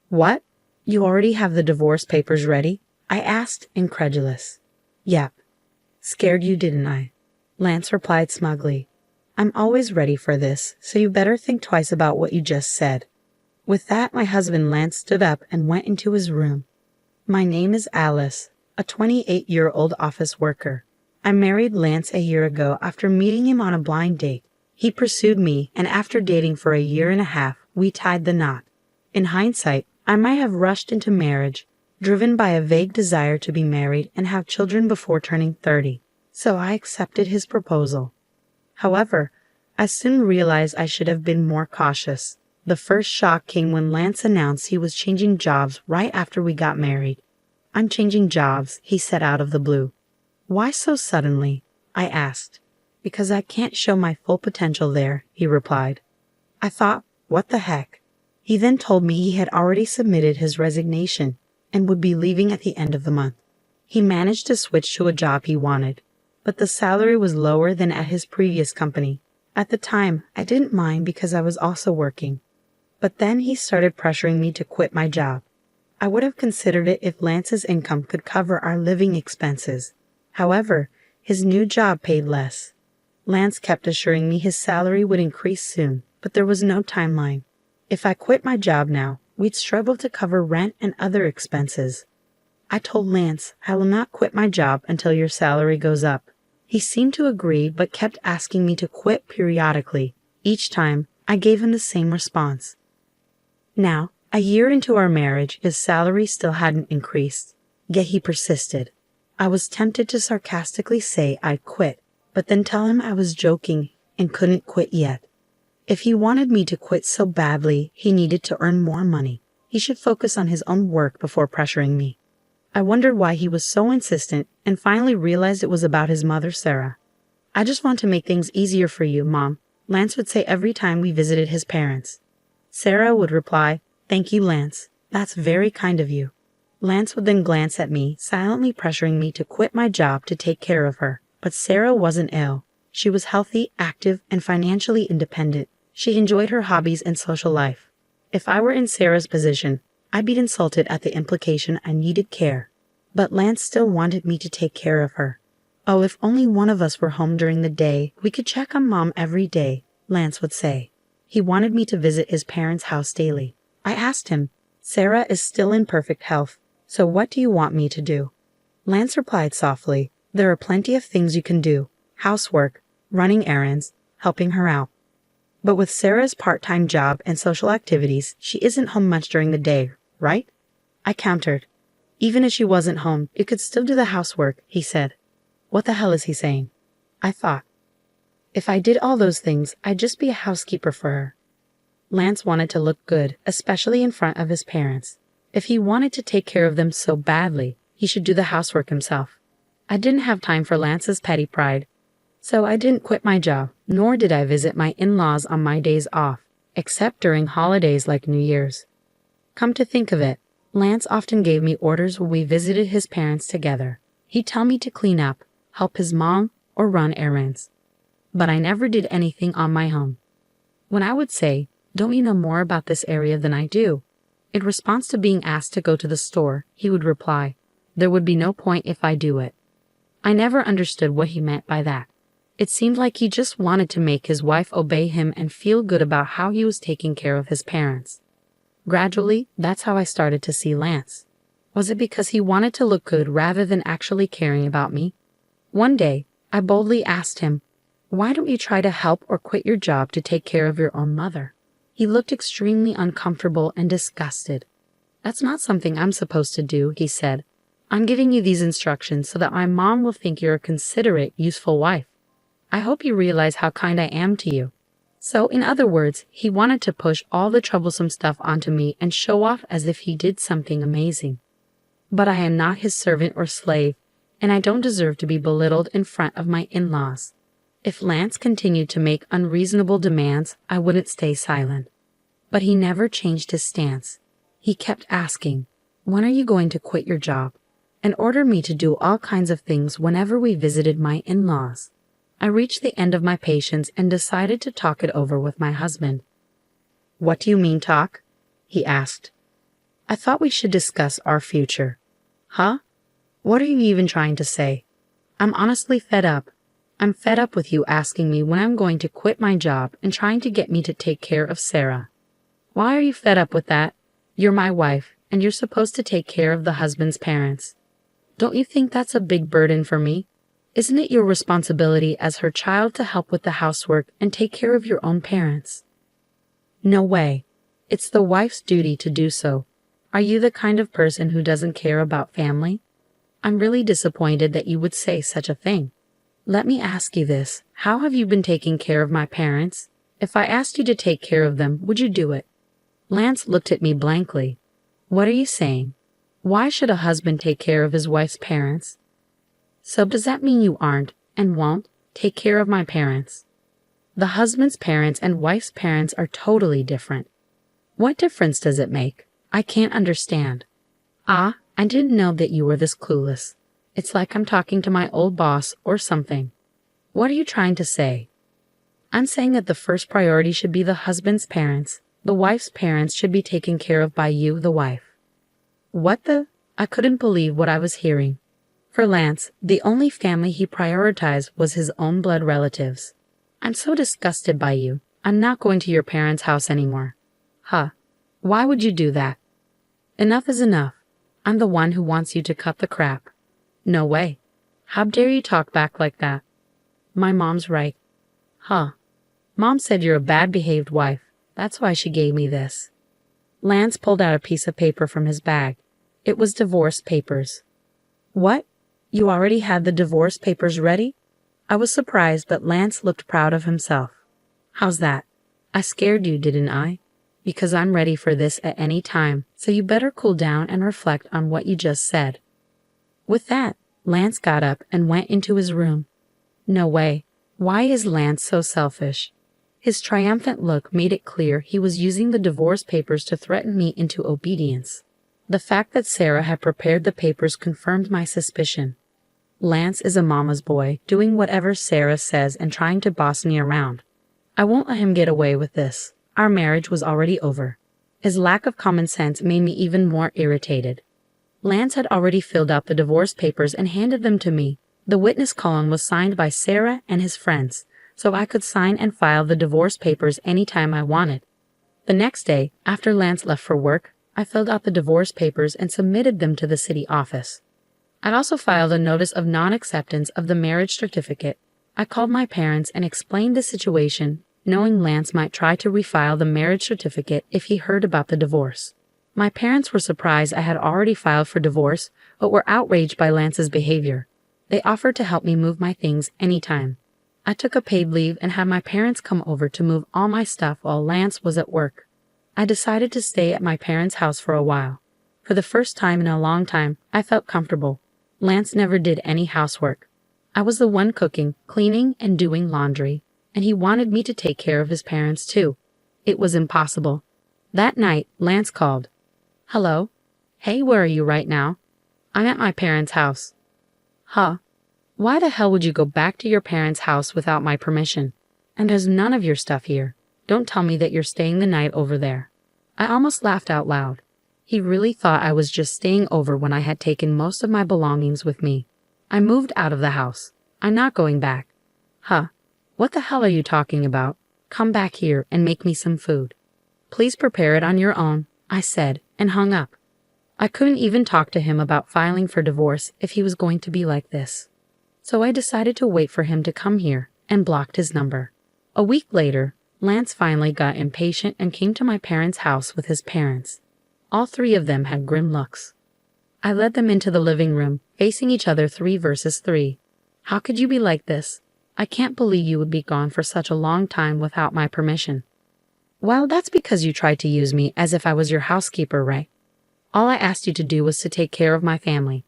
What? You already have the divorce papers ready? I asked, incredulous. Yep. Scared you, didn't I? Lance replied smugly. I'm always ready for this, so you better think twice about what you just said. With that, my husband Lance stood up and went into his room. My name is Alice, a 28-year-old office worker. I married Lance a year ago after meeting him on a blind date. He pursued me, and after dating for a year and a half, we tied the knot. In hindsight, I might have rushed into marriage, driven by a vague desire to be married and have children before turning 30, so I accepted his proposal. However, I soon realized I should have been more cautious. The first shock came when Lance announced he was changing jobs right after we got married. I'm changing jobs, he said out of the blue. Why so suddenly? I asked. Because I can't show my full potential there, he replied. I thought, what the heck? He then told me he had already submitted his resignation and would be leaving at the end of the month. He managed to switch to a job he wanted, but the salary was lower than at his previous company. At the time, I didn't mind because I was also working. But then he started pressuring me to quit my job. I would have considered it if Lance's income could cover our living expenses. However, his new job paid less. Lance kept assuring me his salary would increase soon, but there was no timeline. If I quit my job now, we'd struggle to cover rent and other expenses. I told Lance I will not quit my job until your salary goes up. He seemed to agree but kept asking me to quit periodically. Each time, I gave him the same response. Now, a year into our marriage, his salary still hadn't increased, yet he persisted. I was tempted to sarcastically say I'd quit, but then tell him I was joking and couldn't quit yet. If he wanted me to quit so badly, he needed to earn more money. He should focus on his own work before pressuring me. I wondered why he was so insistent and finally realized it was about his mother, Sarah. I just want to make things easier for you, Mom, Lance would say every time we visited his parents. Sarah would reply, Thank you, Lance. That's very kind of you. Lance would then glance at me, silently pressuring me to quit my job to take care of her. But Sarah wasn't ill. She was healthy, active, and financially independent. She enjoyed her hobbies and social life. If I were in Sarah's position, I'd be insulted at the implication I needed care. But Lance still wanted me to take care of her. Oh, if only one of us were home during the day, we could check on Mom every day, Lance would say. He wanted me to visit his parents' house daily. I asked him, Sarah is still in perfect health, so what do you want me to do? Lance replied softly, There are plenty of things you can do. Housework, running errands, helping her out. But with Sarah's part-time job and social activities, she isn't home much during the day, right? I countered. Even if she wasn't home, you could still do the housework, he said. What the hell is he saying? I thought. If I did all those things, I'd just be a housekeeper for her. Lance wanted to look good, especially in front of his parents. If he wanted to take care of them so badly, he should do the housework himself. I didn't have time for Lance's petty pride. So I didn't quit my job, nor did I visit my in-laws on my days off, except during holidays like New Year's. Come to think of it, Lance often gave me orders when we visited his parents together. He'd tell me to clean up, help his mom, or run errands. But I never did anything on my own. When I would say, Don't you know more about this area than I do? In response to being asked to go to the store, he would reply, There would be no point if I do it. I never understood what he meant by that. It seemed like he just wanted to make his wife obey him and feel good about how he was taking care of his parents. Gradually, that's how I started to see Lance. Was it because he wanted to look good rather than actually caring about me? One day, I boldly asked him, Why don't you try to help or quit your job to take care of your own mother? He looked extremely uncomfortable and disgusted. That's not something I'm supposed to do, he said. I'm giving you these instructions so that my mom will think you're a considerate, useful wife. I hope you realize how kind I am to you. So, in other words, he wanted to push all the troublesome stuff onto me and show off as if he did something amazing. But I am not his servant or slave, and I don't deserve to be belittled in front of my in-laws. If Lance continued to make unreasonable demands, I wouldn't stay silent. But he never changed his stance. He kept asking, When are you going to quit your job? And ordered me to do all kinds of things whenever we visited my in-laws. I reached the end of my patience and decided to talk it over with my husband. What do you mean talk? He asked. I thought we should discuss our future. Huh? What are you even trying to say? I'm honestly fed up. I'm fed up with you asking me when I'm going to quit my job and trying to get me to take care of Sarah. Why are you fed up with that? You're my wife, and you're supposed to take care of the husband's parents. Don't you think that's a big burden for me? Isn't it your responsibility as her child to help with the housework and take care of your own parents? No way. It's the wife's duty to do so. Are you the kind of person who doesn't care about family? I'm really disappointed that you would say such a thing. Let me ask you this. How have you been taking care of my parents? If I asked you to take care of them, would you do it? Lance looked at me blankly. What are you saying? Why should a husband take care of his wife's parents? So does that mean you aren't, and won't, take care of my parents? The husband's parents and wife's parents are totally different. What difference does it make? I can't understand. I didn't know that you were this clueless. It's like I'm talking to my old boss or something. What are you trying to say? I'm saying that the first priority should be the husband's parents. The wife's parents should be taken care of by you, the wife. What the? I couldn't believe what I was hearing. For Lance, the only family he prioritized was his own blood relatives. I'm so disgusted by you. I'm not going to your parents' house anymore. Huh. Why would you do that? Enough is enough. I'm the one who wants you to cut the crap. No way. How dare you talk back like that? My mom's right. Huh. Mom said you're a bad-behaved wife. That's why she gave me this. Lance pulled out a piece of paper from his bag. It was divorce papers. What? You already had the divorce papers ready? I was surprised, but Lance looked proud of himself. How's that? I scared you, didn't I? Because I'm ready for this at any time, so you better cool down and reflect on what you just said. With that, Lance got up and went into his room. No way. Why is Lance so selfish? His triumphant look made it clear he was using the divorce papers to threaten me into obedience. The fact that Sarah had prepared the papers confirmed my suspicion. Lance is a mama's boy, doing whatever Sarah says and trying to boss me around. I won't let him get away with this. Our marriage was already over. His lack of common sense made me even more irritated. Lance had already filled out the divorce papers and handed them to me. The witness column was signed by Sarah and his friends, so I could sign and file the divorce papers anytime I wanted. The next day, after Lance left for work, I filled out the divorce papers and submitted them to the city office. I'd also filed a notice of non-acceptance of the marriage certificate. I called my parents and explained the situation, knowing Lance might try to refile the marriage certificate if he heard about the divorce. My parents were surprised I had already filed for divorce, but were outraged by Lance's behavior. They offered to help me move my things anytime. I took a paid leave and had my parents come over to move all my stuff while Lance was at work. I decided to stay at my parents' house for a while. For the first time in a long time, I felt comfortable. Lance never did any housework. I was the one cooking, cleaning, and doing laundry, and he wanted me to take care of his parents too. It was impossible. That night, Lance called. Hello? Hey, where are you right now? I'm at my parents' house. Huh? Why the hell would you go back to your parents' house without my permission? And there's none of your stuff here. Don't tell me that you're staying the night over there. I almost laughed out loud. He really thought I was just staying over when I had taken most of my belongings with me. I moved out of the house. I'm not going back. Huh? What the hell are you talking about? Come back here and make me some food. Please prepare it on your own, I said, and hung up. I couldn't even talk to him about filing for divorce if he was going to be like this. So I decided to wait for him to come here and blocked his number. A week later, Lance finally got impatient and came to my parents' house with his parents. All three of them had grim looks. I led them into the living room, facing each other 3 versus 3. How could you be like this? I can't believe you would be gone for such a long time without my permission. Well, that's because you tried to use me as if I was your housekeeper, right? All I asked you to do was to take care of my family.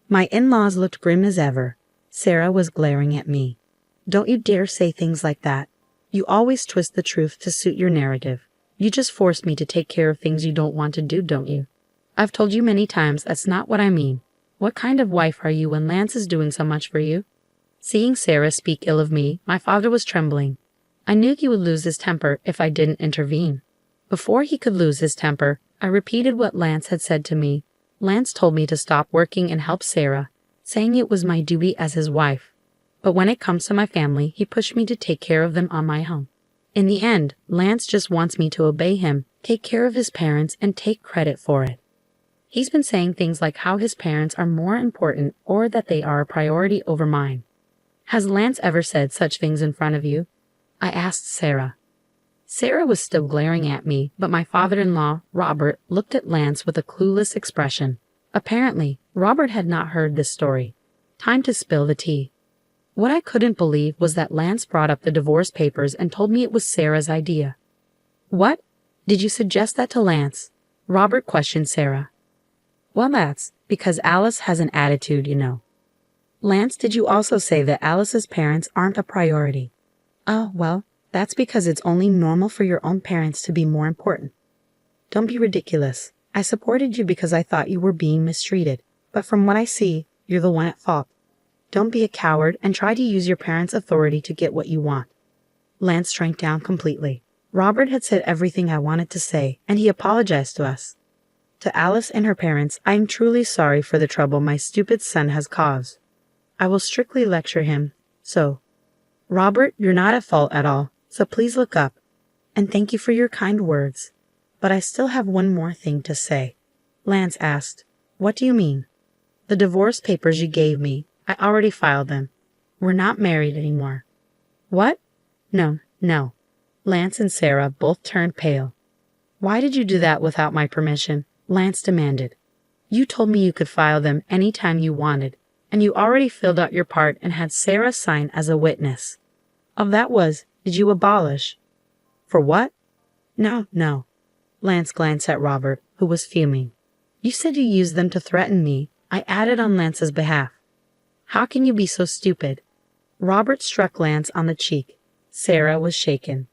My in-laws looked grim as ever. Sarah was glaring at me. Don't you dare say things like that. You always twist the truth to suit your narrative. You just forced me to take care of things you don't want to do, don't you? I've told you many times that's not what I mean. What kind of wife are you when Lance is doing so much for you? Seeing Sarah speak ill of me, my father was trembling. I knew he would lose his temper if I didn't intervene. Before he could lose his temper, I repeated what Lance had said to me. Lance told me to stop working and help Sarah, saying it was my duty as his wife. But when it comes to my family, he pushed me to take care of them on my own. In the end, Lance just wants me to obey him, take care of his parents, and take credit for it. He's been saying things like how his parents are more important or that they are a priority over mine. Has Lance ever said such things in front of you? I asked Sarah. Sarah was still glaring at me, but my father-in-law, Robert, looked at Lance with a clueless expression. Apparently, Robert had not heard this story. Time to spill the tea. What I couldn't believe was that Lance brought up the divorce papers and told me it was Sarah's idea. What? Did you suggest that to Lance? Robert questioned Sarah. Well, that's because Alice has an attitude, you know. Lance, did you also say that Alice's parents aren't a priority? Oh, well, that's because it's only normal for your own parents to be more important. Don't be ridiculous. I supported you because I thought you were being mistreated, but from what I see, you're the one at fault. Don't be a coward and try to use your parents' authority to get what you want. Lance shrank down completely. Robert had said everything I wanted to say, and he apologized to us. To Alice and her parents, I am truly sorry for the trouble my stupid son has caused. I will strictly lecture him, so. Robert, you're not at fault at all, so please look up. And thank you for your kind words. But I still have one more thing to say. Lance asked, What do you mean? The divorce papers you gave me, I already filed them. We're not married anymore. What? No. Lance and Sarah both turned pale. Why did you do that without my permission? Lance demanded. You told me you could file them any time you wanted, and you already filled out your part and had Sarah sign as a witness. Of that was, did you abolish? For what? No. Lance glanced at Robert, who was fuming. You said you used them to threaten me. I added on Lance's behalf. How can you be so stupid? Robert struck Lance on the cheek. Sarah was shaken.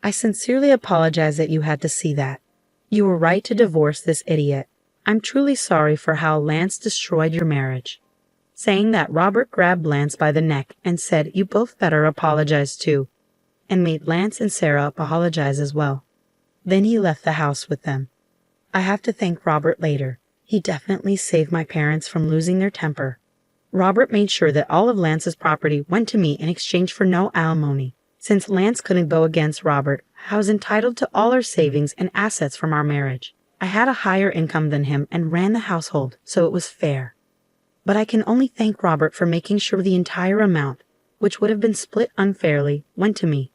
I sincerely apologize that you had to see that. You were right to divorce this idiot. I'm truly sorry for how Lance destroyed your marriage. Saying that, Robert grabbed Lance by the neck and said, You both better apologize too, and made Lance and Sarah apologize as well. Then he left the house with them. I have to thank Robert later. He definitely saved my parents from losing their temper. Robert made sure that all of Lance's property went to me in exchange for no alimony. Since Lance couldn't go against Robert, I was entitled to all our savings and assets from our marriage. I had a higher income than him and ran the household, so it was fair. But I can only thank Robert for making sure the entire amount, which would have been split unfairly, went to me.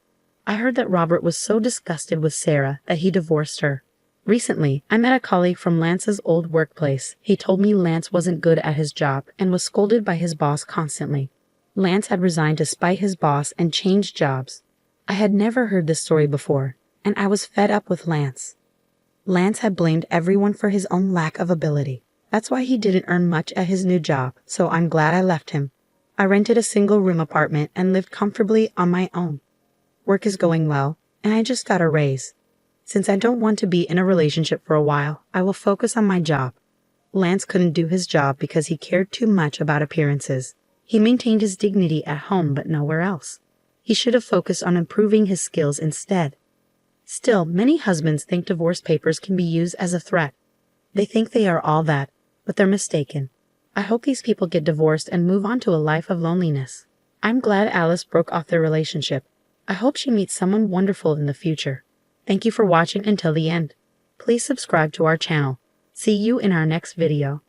I heard that Robert was so disgusted with Sarah that he divorced her. Recently, I met a colleague from Lance's old workplace. He told me Lance wasn't good at his job and was scolded by his boss constantly. Lance had resigned to spite his boss and changed jobs. I had never heard this story before, and I was fed up with Lance. Lance had blamed everyone for his own lack of ability. That's why he didn't earn much at his new job, so I'm glad I left him. I rented a single-room apartment and lived comfortably on my own. Work is going well, and I just got a raise. Since I don't want to be in a relationship for a while, I will focus on my job. Lance couldn't do his job because he cared too much about appearances. He maintained his dignity at home but nowhere else. He should have focused on improving his skills instead. Still, many husbands think divorce papers can be used as a threat. They think they are all that, but they're mistaken. I hope these people get divorced and move on to a life of loneliness. I'm glad Alice broke off their relationship. I hope she meets someone wonderful in the future. Thank you for watching until the end. Please subscribe to our channel. See you in our next video.